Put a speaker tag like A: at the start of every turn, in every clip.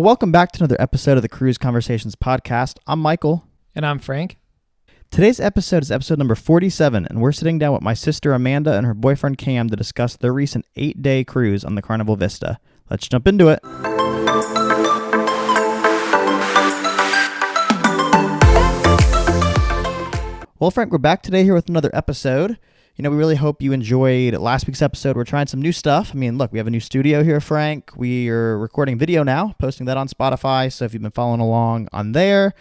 A: Well, welcome back to another episode of the Cruise Conversations podcast. I'm Michael.
B: And I'm Frank.
A: Today's episode is episode number 47, and we're sitting down with my sister Amanda and her boyfriend Cam to discuss their recent 8-day cruise on the Carnival Vista. Let's jump into it. Well, Frank, we're back today here with another episode. We really hope you enjoyed last week's episode. We're trying some new stuff. Look, we have a new studio here, Frank. We are recording video now, posting that on Spotify. So if you've been following along on there,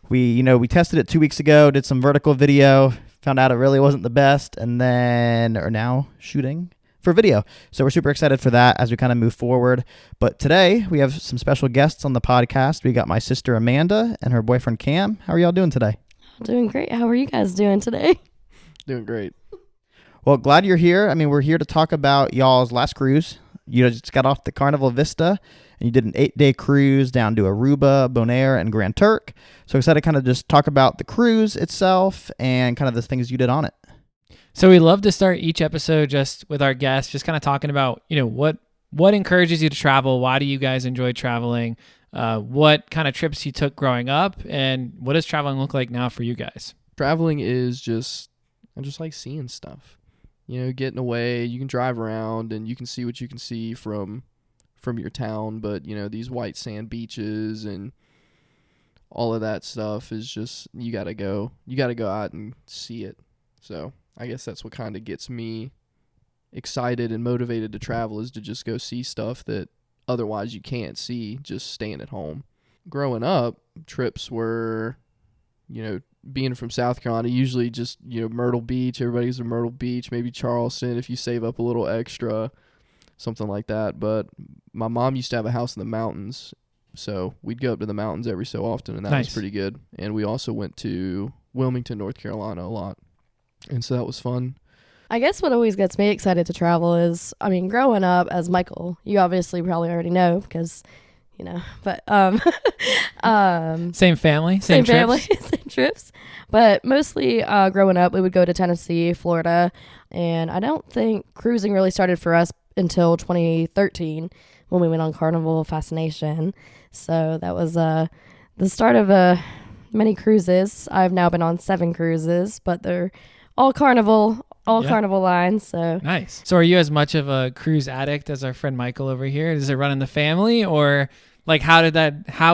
A: we tested it 2 weeks ago, did some vertical video, found out it really wasn't the best, and then are now shooting for video. So we're super excited for that as we kind of move forward. But today we have some special guests on the podcast. We got my sister Amanda and her boyfriend Cam. How are y'all doing today?
C: Doing great. How are you guys doing today?
D: Doing great.
A: Well, glad you're here. We're here to talk about y'all's last cruise. You just got off the Carnival Vista, and you did an 8-day cruise down to Aruba, Bonaire, and Grand Turk. So excited to kind of just talk about the cruise itself and kind of the things you did on it.
B: So we love to start each episode just with our guests, just kind of talking about, what encourages you to travel? Why do you guys enjoy traveling? What kind of trips you took growing up, and what does traveling look like now for you guys?
D: Traveling is I just like seeing stuff. Getting away, you can drive around and you can see what you can see from your town, but these white sand beaches and all of that stuff is just, you got to go out and see it. So I guess that's what kind of gets me excited and motivated to travel, is to just go see stuff that otherwise you can't see just staying at home. Growing up, trips were, being from South Carolina, usually just, Myrtle Beach. Everybody's in Myrtle Beach, maybe Charleston if you save up a little extra, something like that. But my mom used to have a house in the mountains, so we'd go up to the mountains every so often, and that was pretty good. And we also went to Wilmington, North Carolina a lot, and so that was fun.
C: I guess what always gets me excited to travel is, growing up as Michael, you obviously probably already know because, but
B: Same family,
C: same trips. But mostly growing up, we would go to Tennessee, Florida, and I don't think cruising really started for us until 2013 when we went on Carnival Fascination. So that was the start of many cruises. I've now been on 7 cruises, but they're all Carnival. Carnival lines. So
B: nice. So are you as much of a cruise addict as our friend Michael over here? Does it run in the family, or how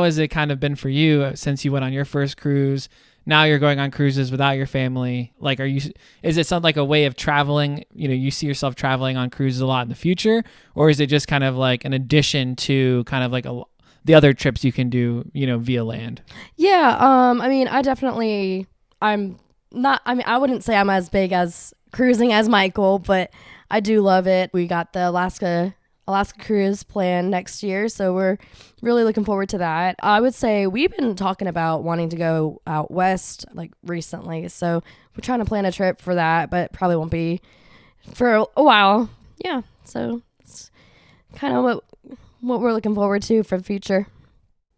B: has it kind of been for you since you went on your first cruise? Now you're going on cruises without your family. Is it something like a way of traveling? You see yourself traveling on cruises a lot in the future, or is it just kind of like an addition to kind of like the other trips you can do, via land?
C: Yeah. I wouldn't say I'm as big as cruising as Michael, but I do love it. We got the Alaska cruise planned next year, so we're really looking forward to that. I would say we've been talking about wanting to go out west recently, so we're trying to plan a trip for that, but probably won't be for a while. Yeah, so it's kind of what we're looking forward to for the future.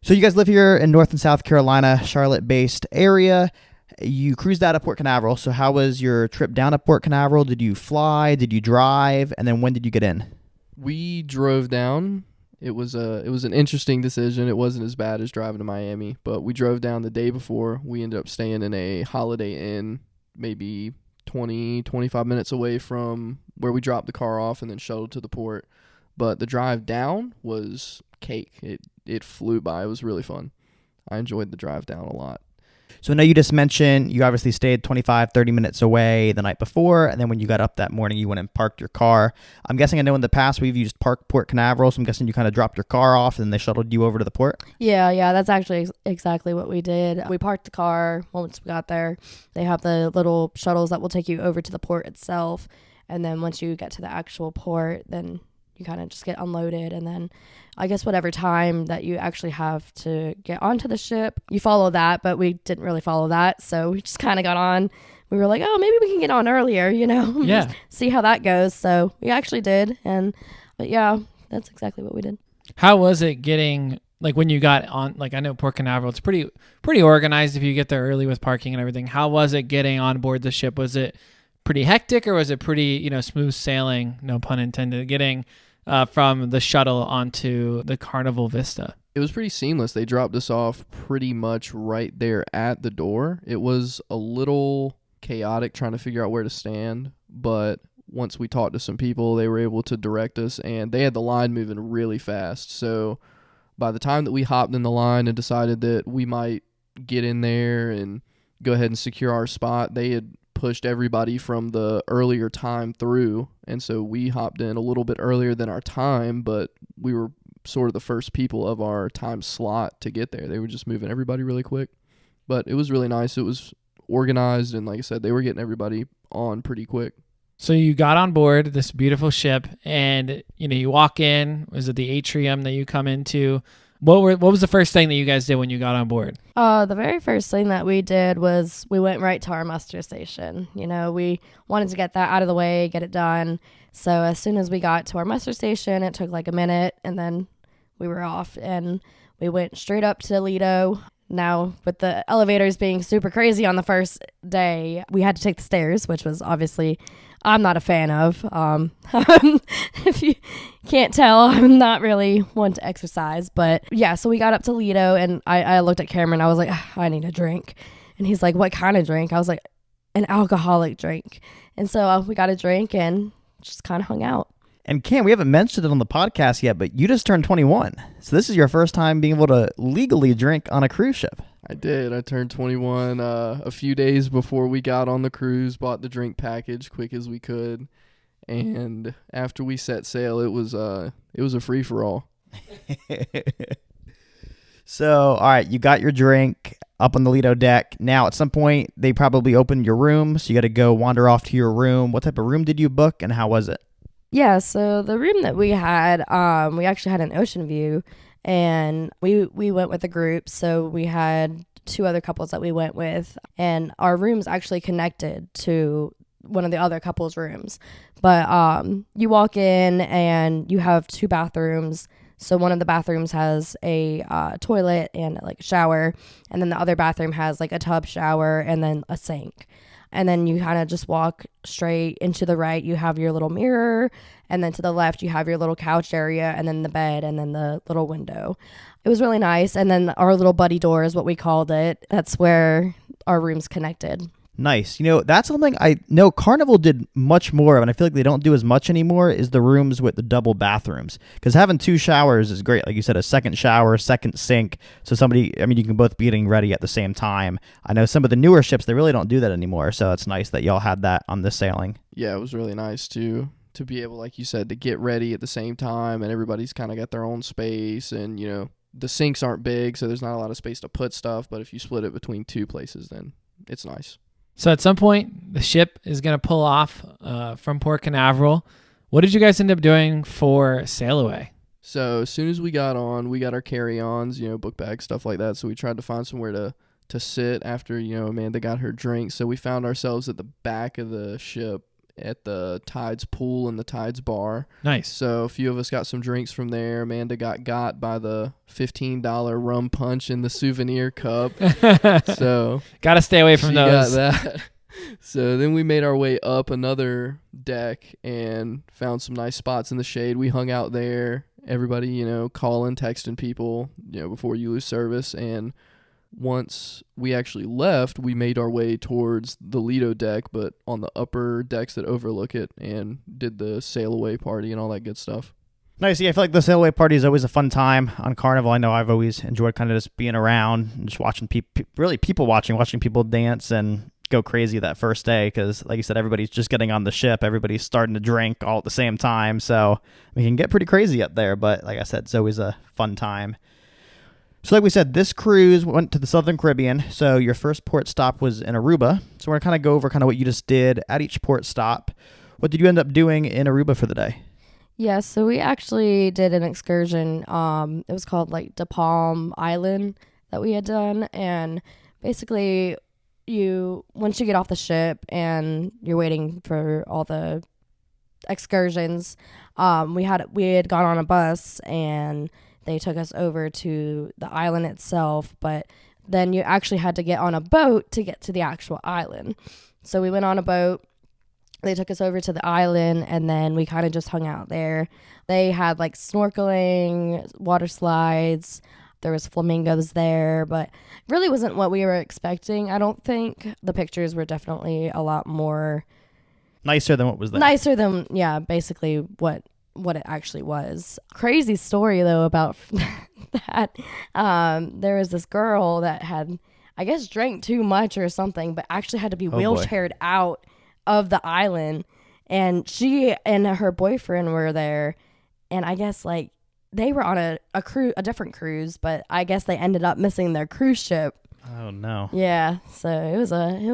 A: So you guys live here in North and South Carolina, Charlotte-based area. You cruised out of Port Canaveral. So how was your trip down to Port Canaveral? Did you fly? Did you drive? And then when did you get in?
D: We drove down. It was an interesting decision. It wasn't as bad as driving to Miami, but we drove down the day before. We ended up staying in a Holiday Inn, maybe 25 minutes away from where we dropped the car off, and then shuttled to the port. But the drive down was cake. It flew by. It was really fun. I enjoyed the drive down a lot.
A: So I know you just mentioned you obviously stayed 25, 30 minutes away the night before, and then when you got up that morning, you went and parked your car. I'm guessing, I know in the past we've used Port Canaveral, so I'm guessing you kind of dropped your car off and they shuttled you over to the port?
C: Yeah, that's actually exactly what we did. We parked the car once we got there. They have the little shuttles that will take you over to the port itself, and then once you get to the actual port, then you kind of just get unloaded, and then I guess whatever time that you actually have to get onto the ship, you follow that, but we didn't really follow that, so we just kind of got on. We were like, oh, maybe we can get on earlier,
B: Yeah.
C: see how that goes. So we actually did, but yeah, that's exactly what we did.
B: How was it getting, when you got on, I know Port Canaveral, it's pretty organized if you get there early with parking and everything. How was it getting on board the ship? Was it pretty hectic, or was it pretty, smooth sailing, no pun intended, getting from the shuttle onto the Carnival Vista?
D: It was pretty seamless. They dropped us off pretty much right there at the door. It was a little chaotic trying to figure out where to stand, but once we talked to some people, they were able to direct us, and they had the line moving really fast. So by the time that we hopped in the line and decided that we might get in there and go ahead and secure our spot, they had pushed everybody from the earlier time through, and so we hopped in a little bit earlier than our time, but we were sort of the first people of our time slot to get there. They were just moving everybody really quick, but it was really nice. It was organized, and like I said, they were getting everybody on pretty quick.
B: So you got on board this beautiful ship, and you walk in. Was it the atrium that you come into? What was the first thing that you guys did when you got on board?
C: The very first thing that we did was we went right to our muster station. We wanted to get that out of the way, get it done. So as soon as we got to our muster station, it took like a minute, and then we were off, and we went straight up to Lido. Now, with the elevators being super crazy on the first day, we had to take the stairs, which was obviously I'm not a fan of. If you can't tell, I'm not really one to exercise. But yeah, so we got up to Lido, and I looked at Cameron. I was like, I need a drink. And he's like, what kind of drink? I was like, an alcoholic drink. And so we got a drink and just kind of hung out.
A: And Cam, we haven't mentioned it on the podcast yet, but you just turned 21. So this is your first time being able to legally drink on a cruise ship.
D: I did. I turned 21 a few days before we got on the cruise, bought the drink package quick as we could. And after we set sail, it was a free-for-all.
A: So, all right, you got your drink up on the Lido deck. Now, at some point, they probably opened your room, so you got to go wander off to your room. What type of room did you book, and how was it?
C: Yeah, so the room that we had, we actually had an ocean view, and we went with a group. So we had 2 other couples that we went with, and our room's actually connected to one of the other couples' rooms. But you walk in and you have 2 bathrooms. So one of the bathrooms has a toilet and like a shower, and then the other bathroom has like a tub shower and then a sink. And then you kind of just walk straight into the right. You have your little mirror, and then to the left you have your little couch area, and then the bed, and then the little window. It was really nice. And then our little buddy door is what we called it. That's where our rooms connected.
A: Nice. That's something I know Carnival did much more of, and I feel like they don't do as much anymore, is the rooms with the double bathrooms. Because having 2 showers is great. Like you said, a second shower, second sink. So you can both be getting ready at the same time. I know some of the newer ships, they really don't do that anymore. So it's nice that y'all had that on this sailing.
D: Yeah, it was really nice to be able, like you said, to get ready at the same time, and everybody's kind of got their own space. And, the sinks aren't big, so there's not a lot of space to put stuff. But if you split it between 2 places, then it's nice.
B: So at some point, the ship is going to pull off from Port Canaveral. What did you guys end up doing for sail away?
D: So as soon as we got on, we got our carry-ons, book bags, stuff like that. So we tried to find somewhere to sit after, Amanda got her drink. So we found ourselves at the back of the ship at the Tides pool and the Tides bar.
B: Nice.
D: So a few of us got some drinks from there. Amanda got by the $15 rum punch in the souvenir cup. So
B: got to stay away from those.
D: Got that. So then we made our way up another deck and found some nice spots in the shade. We hung out there. Everybody, calling, texting people, before you lose service. And once we actually left, we made our way towards the Lido deck, but on the upper decks that overlook it, and did the sail away party and all that good stuff.
A: Nice. Yeah, I feel like the sail away party is always a fun time on Carnival. I know I've always enjoyed kind of just being around and just watching people watching people dance and go crazy that first day, because like you said, everybody's just getting on the ship, everybody's starting to drink all at the same time, so we can get pretty crazy up there. But like I said, it's always a fun time. So like we said, this cruise went to the Southern Caribbean. So your first port stop was in Aruba. So we're going to kind of go over kind of what you just did at each port stop. What did you end up doing in Aruba for the day?
C: Yeah, so we actually did an excursion. It was called like De Palm Island that we had done. And basically once you get off the ship and you're waiting for all the excursions, we had gone on a bus, and they took us over to the island itself, but then you actually had to get on a boat to get to the actual island. So we went on a boat. They took us over to the island, and then we kind of just hung out there. They had like snorkeling, water slides. There was flamingos there, but really wasn't what we were expecting. I don't think the pictures were definitely a lot more
A: Nicer than what was there.
C: nicer than, yeah, basically what it actually was. Crazy story though about that. There was this girl that had, I guess, drank too much or something, but actually had to be wheelchaired out of the island. And she and her boyfriend were there, and I guess like they were on a different cruise, but I guess they ended up missing their cruise ship.
A: Oh no.
C: Yeah, so it was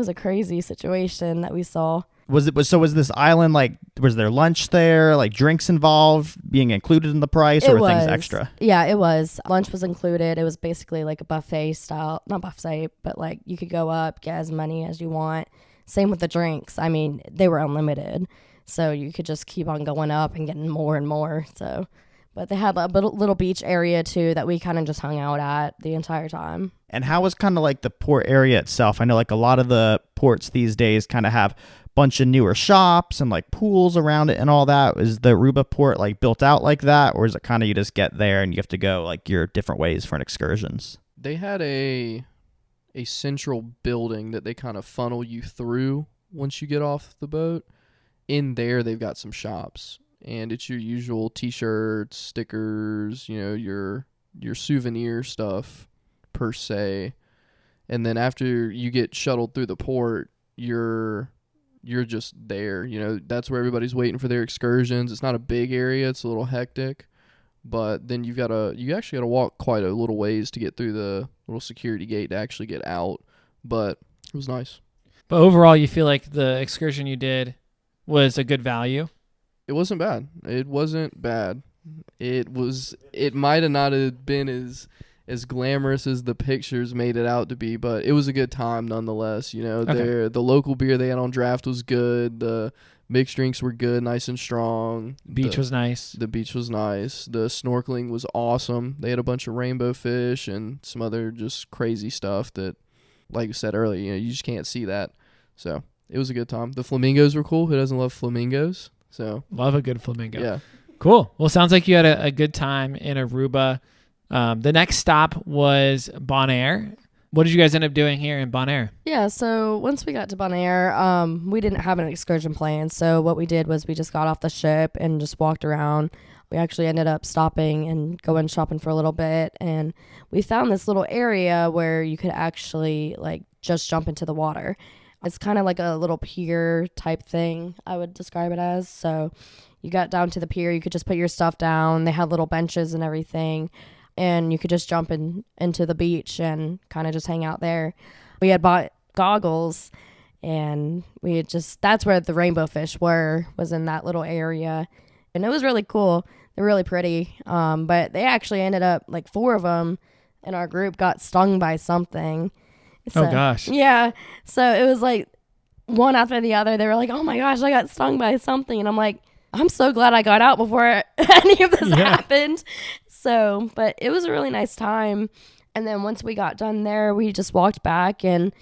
C: a crazy situation that we saw.
A: Was this island like, was there lunch there, like drinks involved being included in the price, or were things extra?
C: Yeah, it was. Lunch was included. It was basically like a buffet style, not buffet, but like you could go up, get as many as you want. Same with the drinks. I mean, they were unlimited, so you could just keep on going up and getting more and more. So, but they had a little beach area too that we kind of just hung out at the entire time.
A: And how was kind of like the port area itself? I know like a lot of the ports these days kind of have bunch of newer shops and like pools around it and all that. Is the Aruba port like built out like that, or is it kind of you just get there and you have to go like your different ways for an excursions?
D: They had a central building that they kind of funnel you through once you get off the boat. In there, they've got some shops, and it's your usual T-shirts, stickers, you know, your souvenir stuff per se. And then after you get shuttled through the port, you're just there. You know, that's where everybody's waiting for their excursions. It's not a big area. It's a little hectic. But then you actually got to walk quite a little ways to get through the little security gate to actually get out. But it was nice.
B: But overall, you feel like the excursion you did was a good value?
D: It wasn't bad. It might have not have been as glamorous as the pictures made it out to be, but it was a good time nonetheless. You know,
B: Okay.
D: The local beer they had on draft was good. The mixed drinks were good, nice and strong.
B: Beach was nice.
D: The beach was nice. The snorkeling was awesome. They had a bunch of rainbow fish and some other just crazy stuff that, like I said earlier, you know, you just can't see that. So it was a good time. The flamingos were cool. Who doesn't love flamingos? So
B: Love a good flamingo.
D: yeah.
B: Cool. Well, sounds like you had a good time in Aruba. The next stop was Bonaire. What did you guys end up doing here in Bonaire?
C: Yeah, so once we got to Bonaire, we didn't have an excursion plan. So what we did was we just got off the ship and just walked around. We actually ended up stopping and going shopping for a little bit. And we found this little area where you could actually like just jump into the water. It's kind of like a little pier type thing, I would describe it as. So you got down to the pier, you could just put your stuff down. They had little benches and everything. And you could just jump into the beach and kind of just hang out there. We had bought goggles, and we had that's where the rainbow fish was in that little area. And it was really cool. They're really pretty. But they actually ended up, like 4 of them in our group got stung by something. So,
B: Oh, gosh.
C: Yeah. So it was like one after the other. They were like, oh my gosh, I got stung by something. And I'm like, I'm so glad I got out before any of this happened. So, but it was a really nice time. And then once we got done there, we just walked back, and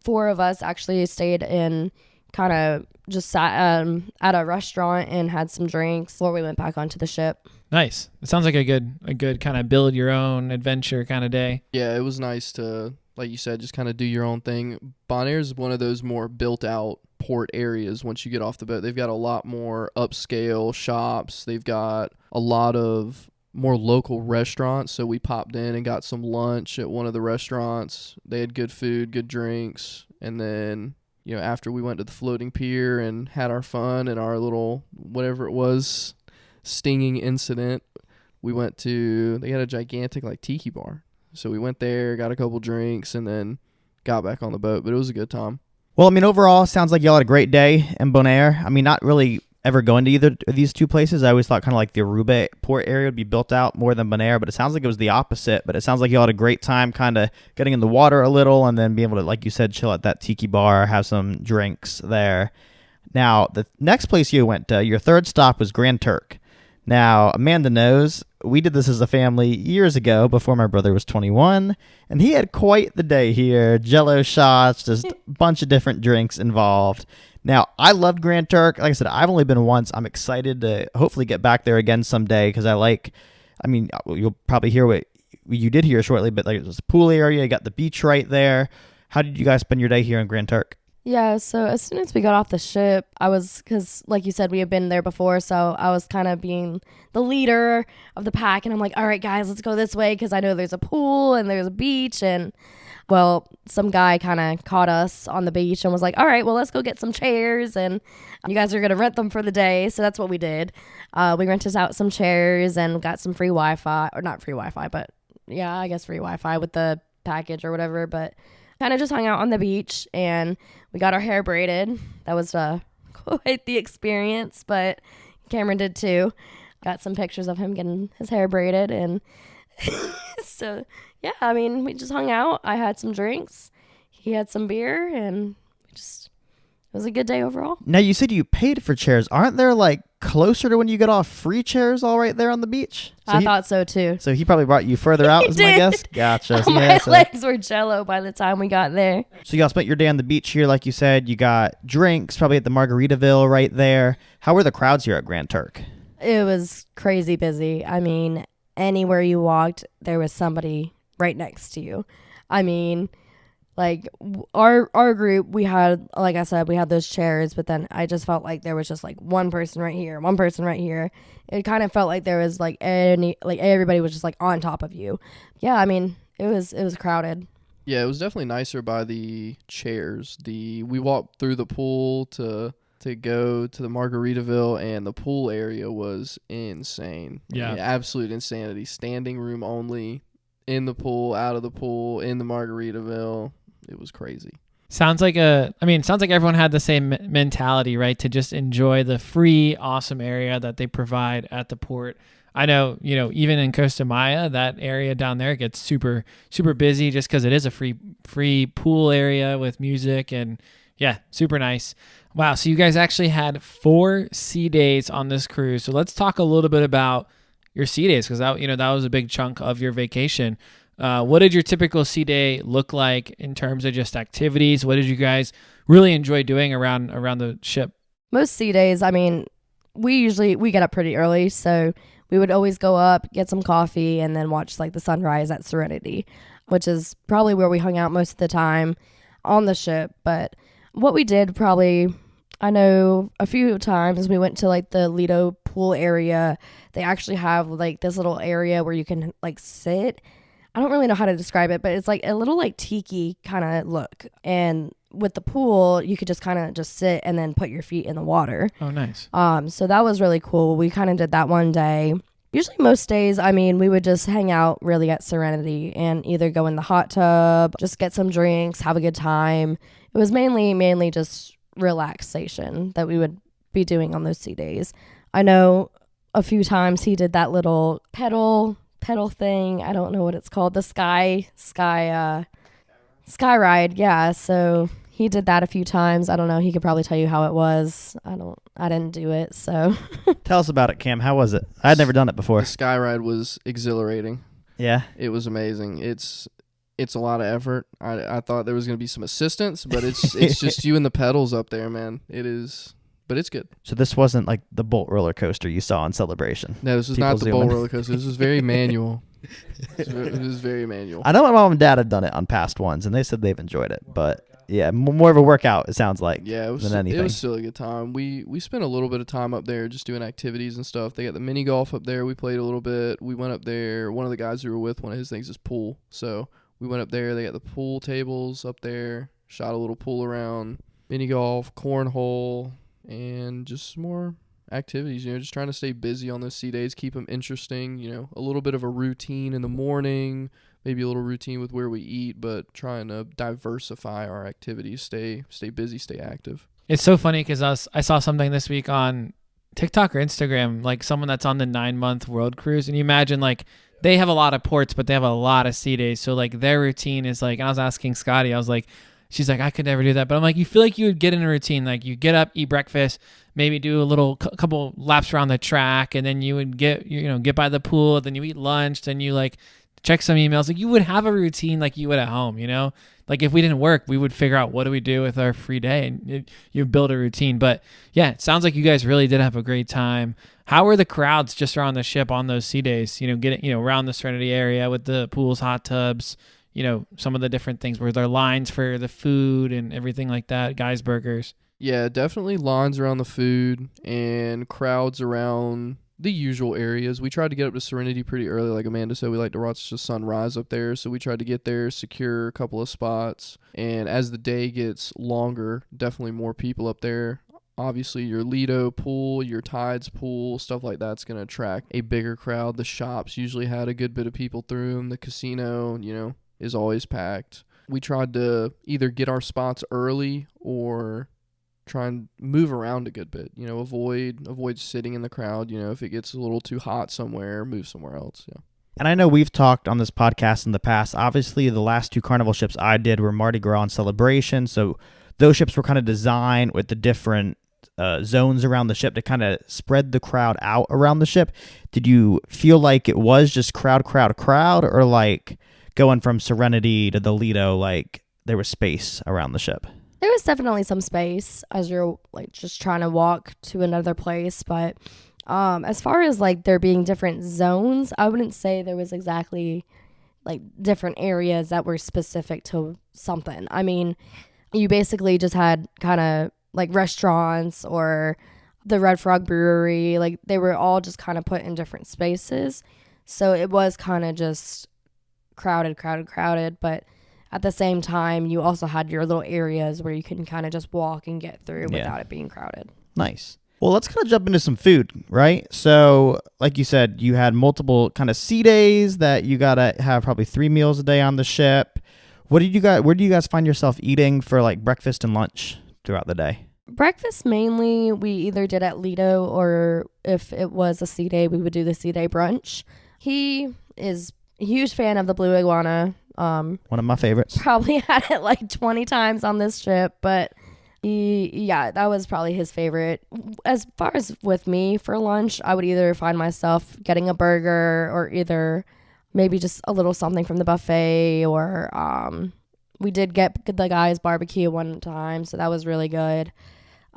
C: 4 of us actually stayed in, kind of just sat at a restaurant and had some drinks before we went back onto the ship.
B: Nice. It sounds like a good kind of build your own adventure kind of day.
D: Yeah, it was nice to, like you said, just kind of do your own thing. Bonaire is one of those more built out port areas. Once you get off the boat, they've got a lot more upscale shops. They've got a lot of more local restaurants. So we popped in and got some lunch at one of the restaurants. They had good food, good drinks. And then, you know, after we went to the floating pier and had our fun and our little, whatever it was, stinging incident, we went to, they had a gigantic like tiki bar. So we went there, got a couple drinks, and then got back on the boat. But it was a good time.
A: Well, I mean, overall, sounds like y'all had a great day in Bonaire. I mean, not really ever going to either of these 2 places. I always thought kind of like the Aruba port area would be built out more than Bonaire, but it sounds like it was the opposite. But it sounds like y'all had a great time kind of getting in the water a little and then being able to, like you said, chill at that tiki bar, have some drinks there. Now, the next place you went to, your 3rd stop was Grand Turk. Now, Amanda knows we did this as a family years ago before my brother was 21, and he had quite the day here. Jello shots, just a bunch of different drinks involved. Now, I loved Grand Turk. Like I said, I've only been once. I'm excited to hopefully get back there again someday because you'll probably hear what you did here shortly, but like it was a pool area. You got the beach right there. How did you guys spend your day here in Grand Turk?
C: Yeah, so as soon as we got off the ship, because like you said, we had been there before, so I was kind of being the leader of the pack, and I'm like, all right, guys, let's go this way, because I know there's a pool and there's a beach, and, well, some guy kind of caught us on the beach and was like, all right, well, let's go get some chairs, and you guys are going to rent them for the day, so that's what we did. We rented out some chairs and got some free Wi-Fi, or not free Wi-Fi, but, yeah, I guess free Wi-Fi with the package or whatever, but kind of just hung out on the beach, and we got our hair braided. That was quite the experience, but Cameron did too. Got some pictures of him getting his hair braided, and so yeah, I mean, we just hung out. I had some drinks, he had some beer, and it was a good day overall.
A: Now, you said you paid for chairs. Aren't there like closer to when you get off free chairs all right there on the beach?
C: I thought so too.
A: So he probably brought you further out, is my guess? Gotcha.
C: My legs were jello by the time we got there.
A: So y'all spent your day on the beach here, like you said. You got drinks, probably at the Margaritaville right there. How were the crowds here at Grand Turk?
C: It was crazy busy. I mean, anywhere you walked, there was somebody right next to you. I mean, like our group, we had, like I said, we had those chairs, but then I just felt like there was just like one person right here, one person right here. It kind of felt like there was like everybody was just like on top of you. Yeah, I mean, it was crowded.
D: Yeah, it was definitely nicer by the chairs. We walked through the pool to go to the Margaritaville, and the pool area was insane.
B: Yeah.
D: I mean, absolute insanity. Standing room only, in the pool, out of the pool, in the Margaritaville. It was crazy.
B: Sounds like everyone had the same mentality, right? To just enjoy the free, awesome area that they provide at the port. I know, even in Costa Maya, that area down there gets super, super busy just because it is a free pool area with music, and yeah, super nice. Wow. So you guys actually had 4 sea days on this cruise. So let's talk a little bit about your sea days, because that was a big chunk of your vacation. What did your typical sea day look like in terms of just activities? What did you guys really enjoy doing around the ship?
C: Most sea days, I mean, we get up pretty early, so we would always go up, get some coffee, and then watch like the sunrise at Serenity, which is probably where we hung out most of the time on the ship. But what we did probably, I know a few times we went to like the Lido pool area. They actually have like this little area where you can like sit. I don't really know how to describe it, but it's like a little like tiki kind of look. And with the pool, you could just kind of just sit and then put your feet in the water.
B: Oh, nice.
C: So that was really cool. We kind of did that one day. Usually most days, I mean, we would just hang out really at Serenity and either go in the hot tub, just get some drinks, have a good time. It was mainly just relaxation that we would be doing on those sea days. I know a few times he did that little pedal thing. I don't know what it's called. The sky ride. Yeah. So he did that a few times. I don't know. He could probably tell you how it was. I didn't do it. So
A: Tell us about it, Cam. How was it? I had never done it before.
D: The sky ride was exhilarating.
A: Yeah.
D: It was amazing. It's a lot of effort. I thought there was going to be some assistance, but it's just you and the pedals up there, man. It is, but it's good.
A: So this wasn't like the Bolt roller coaster you saw on Celebration.
D: No, this was not the Bolt roller coaster. This was very manual. It was very manual.
A: I know my mom and dad have done it on past ones, and they said they've enjoyed it. But yeah, more of a workout, it sounds like.
D: Yeah,
A: than anything.
D: It was still a good time. We spent a little bit of time up there just doing activities and stuff. They got the mini golf up there. We played a little bit. We went up there. One of the guys we were with, one of his things is pool. So we went up there. They got the pool tables up there. Shot a little pool around. Mini golf, cornhole, and just more activities. Just trying to stay busy on those sea days, keep them interesting. A little bit of a routine in the morning, maybe a little routine with where we eat, but trying to diversify our activities, stay busy, stay active.
B: It's so funny because I saw something this week on TikTok or Instagram, like someone that's on the 9-month world cruise, and you imagine like they have a lot of ports, but they have a lot of sea days. So like their routine is like, and I was asking Scotty, I was like, she's like, I could never do that. But I'm like, you feel like you would get in a routine. Like you get up, eat breakfast, maybe do a little couple laps around the track, and then you would get by the pool, then you eat lunch, then you like check some emails. Like you would have a routine like you would at home, you know? Like if we didn't work, we would figure out what do we do with our free day, and you build a routine. But yeah, it sounds like you guys really did have a great time. How were the crowds just around the ship on those sea days? Getting, around the Serenity area with the pools, hot tubs, some of the different things. Were there lines for the food and everything like that? Guys' burgers.
D: Yeah, definitely lines around the food and crowds around the usual areas. We tried to get up to Serenity pretty early. Like Amanda said, we like to watch the sunrise up there. So we tried to get there, secure a couple of spots. And as the day gets longer, definitely more people up there. Obviously, your Lido pool, your Tides pool, stuff like that's going to attract a bigger crowd. The shops usually had a good bit of people through them. The casino, is always packed. We tried to either get our spots early or try and move around a good bit, avoid sitting in the crowd. If it gets a little too hot somewhere, move somewhere else. Yeah.
A: And I know we've talked on this podcast in the past. Obviously, the last two Carnival ships I did were Mardi Gras and Celebration. So those ships were kind of designed with the different zones around the ship to kind of spread the crowd out around the ship. Did you feel like it was just crowd, or like going from Serenity to the Lido, like there was space around the ship?
C: There was definitely some space as you're like just trying to walk to another place, but as far as like there being different zones, I wouldn't say there was exactly like different areas that were specific to something. I mean, you basically just had kind of like restaurants or the Red Frog Brewery, like they were all just kind of put in different spaces. So it was kind of just crowded, but at the same time, you also had your little areas where you can kind of just walk and get through without it being crowded.
A: Nice. Well, let's kind of jump into some food, right? So, like you said, you had multiple kind of sea days that you got to have probably 3 meals a day on the ship. Where do you guys find yourself eating for like breakfast and lunch throughout the day?
C: Breakfast mainly we either did at Lido, or if it was a sea day, we would do the sea day brunch. He is a huge fan of the Blue Iguana.
A: One of my favorites.
C: Probably had it like 20 times on this trip, but that was probably his favorite. As far as with me for lunch, I would either find myself getting a burger or either maybe just a little something from the buffet, or we did get the guys barbecue one time, so that was really good.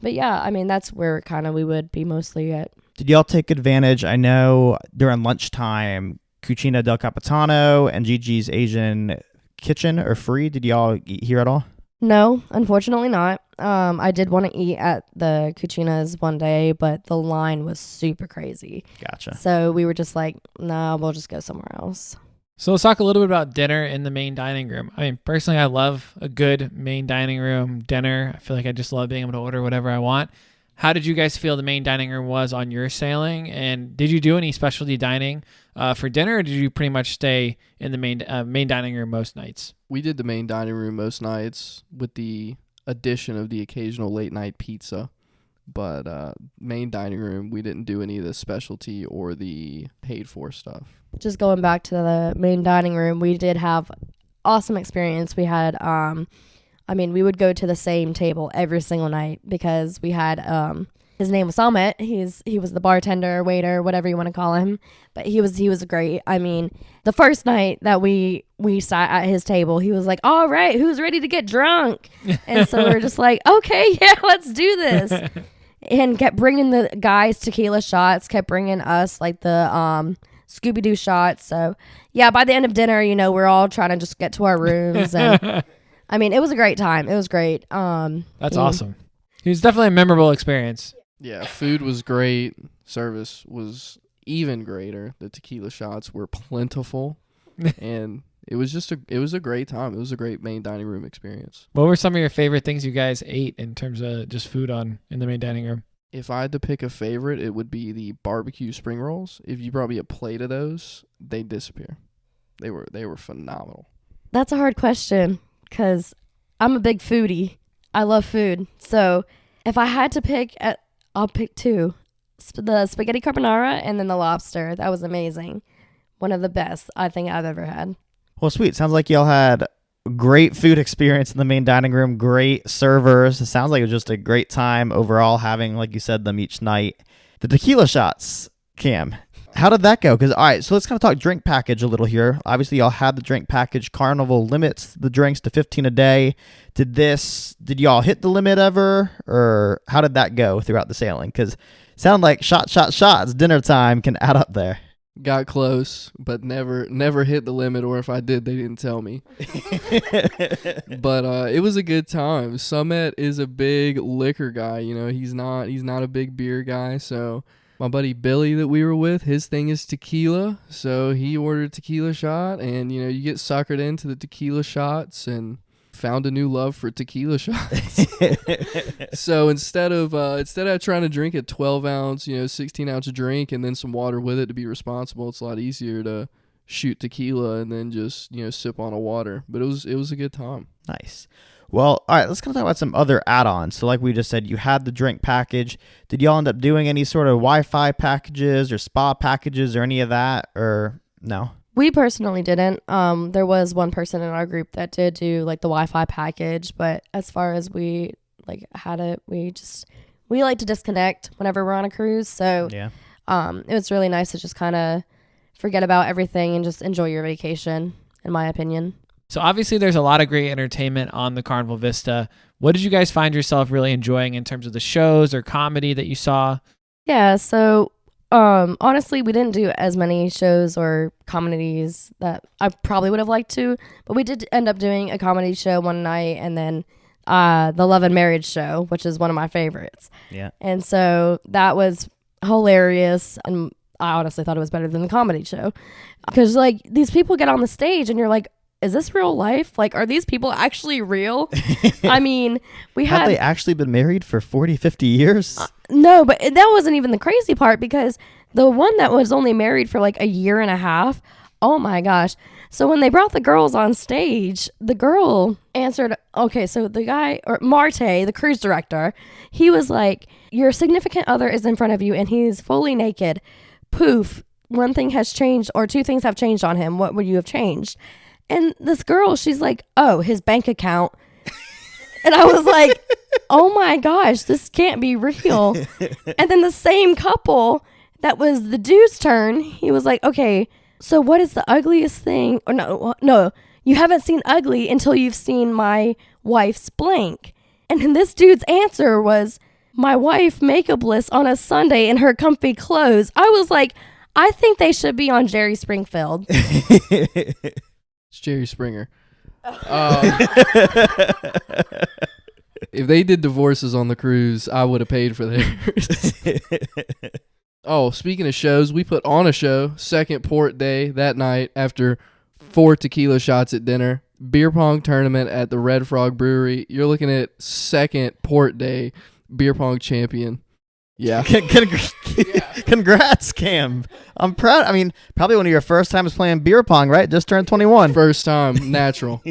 C: But yeah, I mean, that's where kind of we would be mostly at.
A: Did y'all take advantage? I know during lunchtime, Cucina del Capitano and Gigi's Asian Kitchen are free. Did y'all eat here at all?
C: No, unfortunately not. I did want to eat at the Cucina's one day, but the line was super crazy.
A: Gotcha.
C: So we were just like, no, we'll just go somewhere else.
B: So let's talk a little bit about dinner in the main dining room. I mean, personally, I love a good main dining room dinner. I feel like I just love being able to order whatever I want. How did you guys feel the main dining room was on your sailing? And did you do any specialty dining for dinner, or did you pretty much stay in the main dining room most nights?
D: We did the main dining room most nights with the addition of the occasional late night pizza. But main dining room, we didn't do any of the specialty or the paid for stuff.
C: Just going back to the main dining room, we did have awesome experience. We had, we would go to the same table every single night because we had, his name was Summit. He was the bartender, waiter, whatever you want to call him. But he was great. I mean, the first night that we sat at his table, he was like, all right, who's ready to get drunk? And so we're just like, okay, yeah, let's do this. And kept bringing the guys tequila shots, kept bringing us like the Scooby-Doo shots. So yeah, by the end of dinner, we're all trying to just get to our rooms. And I mean, it was a great time. It was great.
B: That's awesome. It was definitely a memorable experience.
D: Yeah, food was great. Service was even greater. The tequila shots were plentiful. And it was a great time. It was a great main dining room experience.
B: What were some of your favorite things you guys ate in terms of just food in the main dining room?
D: If I had to pick a favorite, it would be the barbecue spring rolls. If you brought me a plate of those, they'd disappear. They were phenomenal.
C: That's a hard question because I'm a big foodie. I love food. So if I had to pick, I'll pick 2. The spaghetti carbonara and then the lobster. That was amazing. One of the best I think I've ever had.
A: Well, sweet. Sounds like y'all had great food experience in the main dining room, great servers. It sounds like it was just a great time overall having, like you said, them each night. The tequila shots, Cam. How did that go? Because, all right, so let's kind of talk drink package a little here. Obviously, y'all had the drink package. Carnival limits the drinks to 15 a day. Did y'all hit the limit ever? Or how did that go throughout the sailing? Because it sounded like shots, dinner time can add up there.
D: Got close, but never hit the limit, or if I did, they didn't tell me. But it was a good time. Summit is a big liquor guy. You know, he's not a big beer guy, so... My buddy Billy that we were with, his thing is tequila, so he ordered a tequila shot, and you know, you get suckered into the tequila shots and found a new love for tequila shots. So instead of trying to drink a 12-ounce, 16-ounce drink and then some water with it to be responsible, it's a lot easier to shoot tequila and then just sip on a water. But it was a good time.
A: Nice. Well, all right, let's kind of talk about some other add-ons. So like we just said, you had the drink package. Did y'all end up doing any sort of Wi-Fi packages or spa packages or any of that, or no?
C: We personally didn't. There was one person in our group that did do like the Wi-Fi package, but as far as we like had it, we like to disconnect whenever we're on a cruise. So
A: yeah,
C: it was really nice to just kind of forget about everything and just enjoy your vacation, in my opinion.
B: So obviously there's a lot of great entertainment on the Carnival Vista. What did you guys find yourself really enjoying in terms of the shows or comedy that you saw?
C: Yeah, so honestly, we didn't do as many shows or comedies that I probably would have liked to, but we did end up doing a comedy show one night, and then the Love and Marriage show, which is one of my favorites.
A: Yeah.
C: And so that was hilarious, and I honestly thought it was better than the comedy show. Because like these people get on the stage and you're like, is this real life? Like, are these people actually real? I mean,
A: Have they actually been married for 40, 50 years?
C: No, but that wasn't even the crazy part, because the one that was only married for like a year and a half, oh my gosh. So when they brought the girls on stage, the girl answered, okay, so the guy, or Marte, the cruise director, he was like, your significant other is in front of you and he's fully naked. Poof, one thing has changed, or two things have changed on him. What would you have changed? And this girl, she's like, oh, his bank account. And I was like, oh my gosh, this can't be real. And then the same couple, that was the dude's turn, he was like, okay, so what is the ugliest thing? Or no, you haven't seen ugly until you've seen my wife's blank. And then this dude's answer was, my wife makeupless on a Sunday in her comfy clothes. I was like, I think they should be on Jerry Springfield.
D: It's Jerry Springer. If they did divorces on the cruise, I would have paid for theirs. Oh, speaking of shows, we put on a show, second port day that night after 4 tequila shots at dinner. Beer pong tournament at the Red Frog Brewery. You're looking at second port day, beer pong champion. Yeah.
A: Congrats, Cam. I'm proud. I mean, probably one of your first times playing beer pong, right? Just turned 21.
D: First time, natural.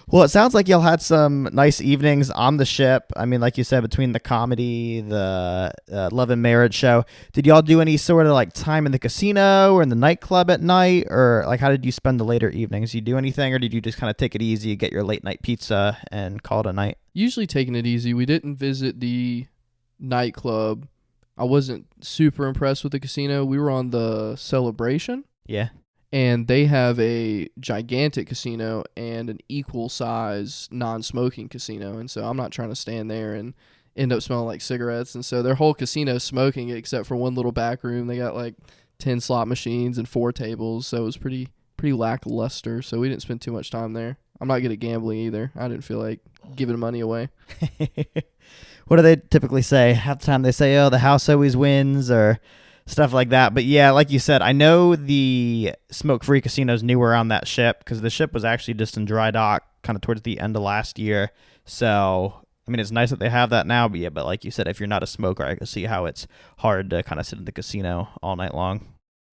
A: Well, it sounds like y'all had some nice evenings on the ship. I mean, like you said, between the comedy, the Love and Marriage show, did y'all do any sort of like time in the casino or in the nightclub at night? Or like, how did you spend the later evenings? Did you do anything, or did you just kind of take it easy, get your late night pizza and call it a night?
D: Usually taking it easy. We didn't visit the nightclub. I wasn't super impressed with the casino. We were on the Celebration.
A: Yeah.
D: And they have a gigantic casino and an equal size non-smoking casino. And so I'm not trying to stand there and end up smelling like cigarettes. And so their whole casino is smoking except for one little back room. They got like 10 slot machines and 4 tables. So it was pretty lackluster. So we didn't spend too much time there. I'm not good at gambling either. I didn't feel like giving money away.
A: What do they typically say? Half the time they say, oh, the house always wins, or stuff like that. But yeah, like you said, I know the smoke-free casinos knew around that ship, because the ship was actually just in dry dock kind of towards the end of last year. So, I mean, it's nice that they have that now. But yeah, but like you said, if you're not a smoker, I can see how it's hard to kind of sit in the casino all night long.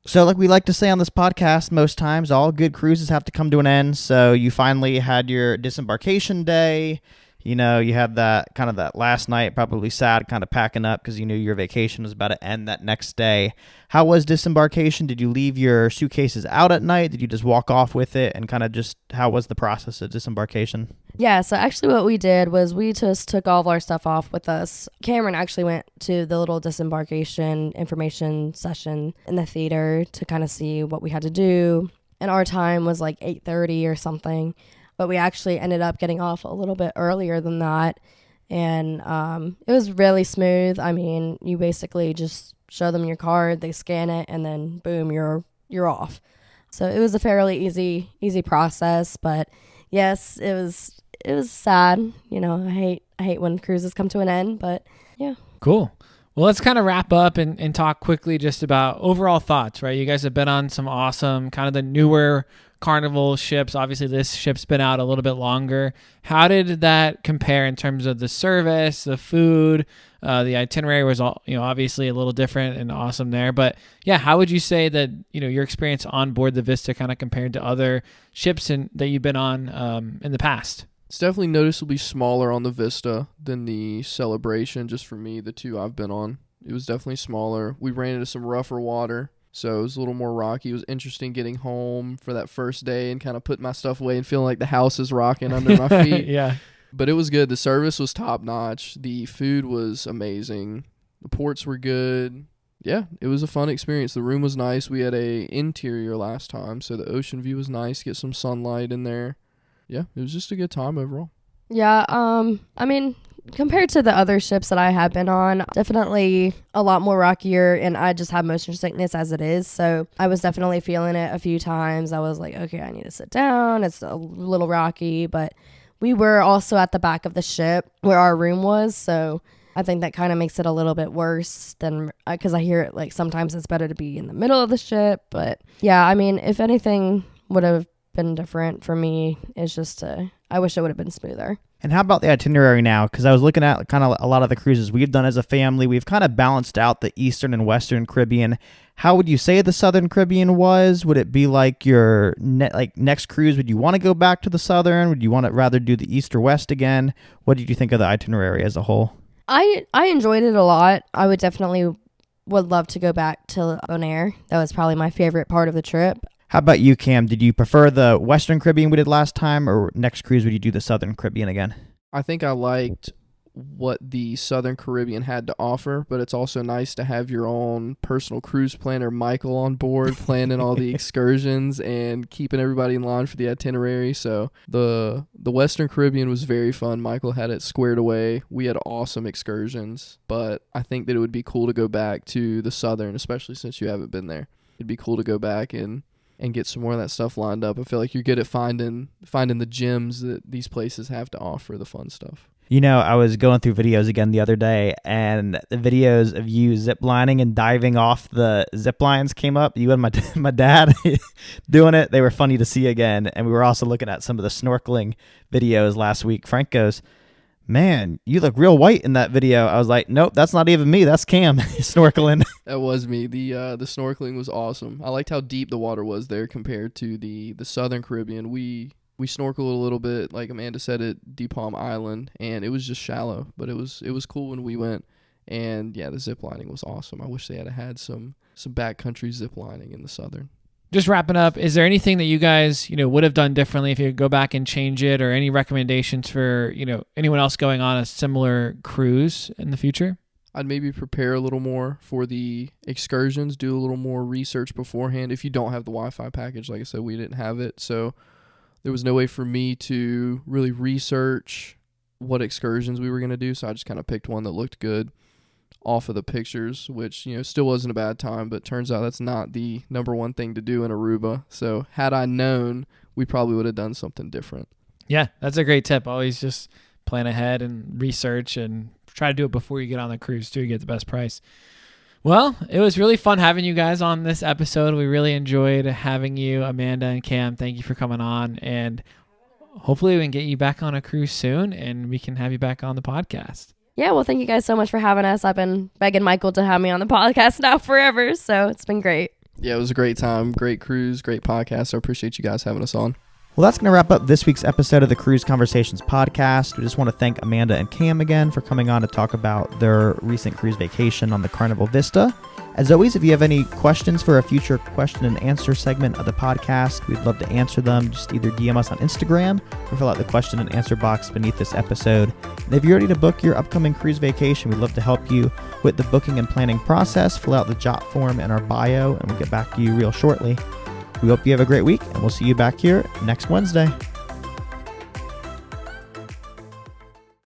A: So like we like to say on this podcast, most times all good cruises have to come to an end. So you finally had your disembarkation day. You know, you had that kind of that last night, probably sad, kind of packing up because you knew your vacation was about to end that next day. How was disembarkation? Did you leave your suitcases out at night? Did you just walk off with it? And kind of just how was the process of disembarkation?
C: Yeah, so actually what we did was we just took all of our stuff off with us. Cameron actually went to the little disembarkation information session in the theater to kind of see what we had to do. And our time was like 8:30 or something. But we actually ended up getting off a little bit earlier than that. And it was really smooth. I mean, you basically just show them your card, they scan it, and then boom, you're off. So it was a fairly easy process. But yes, it was sad. You know, I hate when cruises come to an end, but yeah.
B: Cool. Well, let's kind of wrap up and talk quickly just about overall thoughts, right? You guys have been on some awesome kind of the newer Carnival ships. Obviously, this ship's been out a little bit longer. How did that compare in terms of the service, the food? The itinerary was all, obviously a little different and awesome there. But yeah, how would you say that, your experience on board the Vista kind of compared to other ships that you've been on in the past?
D: It's definitely noticeably smaller on the Vista than the Celebration. Just for me, the two I've been on, it was definitely smaller. We ran into some rougher water, so it was a little more rocky. It was interesting getting home for that first day and kind of putting my stuff away and feeling like the house is rocking under my feet.
B: Yeah.
D: But it was good. The service was top notch. The food was amazing. The ports were good. Yeah, it was a fun experience. The room was nice. We had a interior last time, so the ocean view was nice. Get some sunlight in there. Yeah, it was just a good time overall.
C: Yeah, I mean, compared to the other ships that I have been on, definitely a lot more rockier, and I just have motion sickness as it is, so I was definitely feeling it a few times. I was like, okay, I need to sit down. It's a little rocky, but we were also at the back of the ship where our room was, so I think that kind of makes it a little bit worse than, because I hear it like sometimes it's better to be in the middle of the ship, but yeah, I mean, if anything would have been different for me, it's just I wish it would have been smoother.
A: And how about the itinerary now? Because I was looking at kind of a lot of the cruises we've done as a family. We've kind of balanced out the Eastern and Western Caribbean. How would you say the Southern Caribbean was? Would it be like your next cruise? Would you want to go back to the Southern? Would you want to rather do the East or West again? What did you think of the itinerary as a whole?
C: I enjoyed it a lot. I would love to go back to Bonaire. That was probably my favorite part of the trip.
A: How about you, Cam? Did you prefer the Western Caribbean we did last time, or next cruise would you do the Southern Caribbean again?
D: I think I liked what the Southern Caribbean had to offer, but it's also nice to have your own personal cruise planner, Michael, on board, planning all the excursions and keeping everybody in line for the itinerary. So the Western Caribbean was very fun. Michael had it squared away. We had awesome excursions, but I think that it would be cool to go back to the Southern, especially since you haven't been there. It'd be cool to go back and get some more of that stuff lined up. I feel like you're good at finding the gems that these places have to offer, the fun stuff.
A: I was going through videos again the other day, and the videos of you ziplining and diving off the zip lines came up. You and my dad doing it. They were funny to see again. And we were also looking at some of the snorkeling videos last week. Frank goes, "Man, you look real white in that video." I was like, "Nope, that's not even me. That's Cam snorkeling."
D: That was me. The snorkeling was awesome. I liked how deep the water was there compared to the Southern Caribbean. We snorkeled a little bit, like Amanda said, at Deep Palm Island, and it was just shallow, but it was cool when we went. And yeah, the zip lining was awesome. I wish they had some backcountry zip lining in the Southern.
B: Just wrapping up, is there anything that you guys, would have done differently if you could go back and change it, or any recommendations for, anyone else going on a similar cruise in the future?
D: I'd maybe prepare a little more for the excursions, do a little more research beforehand. If you don't have the Wi-Fi package, like I said, we didn't have it, so there was no way for me to really research what excursions we were going to do, so I just kind of picked one that looked good off of the pictures, which, still wasn't a bad time, but turns out that's not the number one thing to do in Aruba. So had I known, we probably would have done something different.
B: Yeah, that's a great tip. Always just plan ahead and research and try to do it before you get on the cruise too, to get the best price. Well, it was really fun having you guys on this episode. We really enjoyed having you, Amanda and Cam. Thank you for coming on, and hopefully we can get you back on a cruise soon and we can have you back on the podcast.
C: Yeah, well, thank you guys so much for having us. I've been begging Michael to have me on the podcast now forever, so it's been great.
D: Yeah, it was a great time. Great cruise, great podcast. I appreciate you guys having us on.
A: Well, that's going to wrap up this week's episode of the Cruise Conversations podcast. We just want to thank Amanda and Cam again for coming on to talk about their recent cruise vacation on the Carnival Vista. As always, if you have any questions for a future question and answer segment of the podcast, we'd love to answer them. Just either DM us on Instagram or fill out the question and answer box beneath this episode. And if you're ready to book your upcoming cruise vacation, we'd love to help you with the booking and planning process. Fill out the jot form in our bio and we'll get back to you real shortly. We hope you have a great week, and we'll see you back here next Wednesday.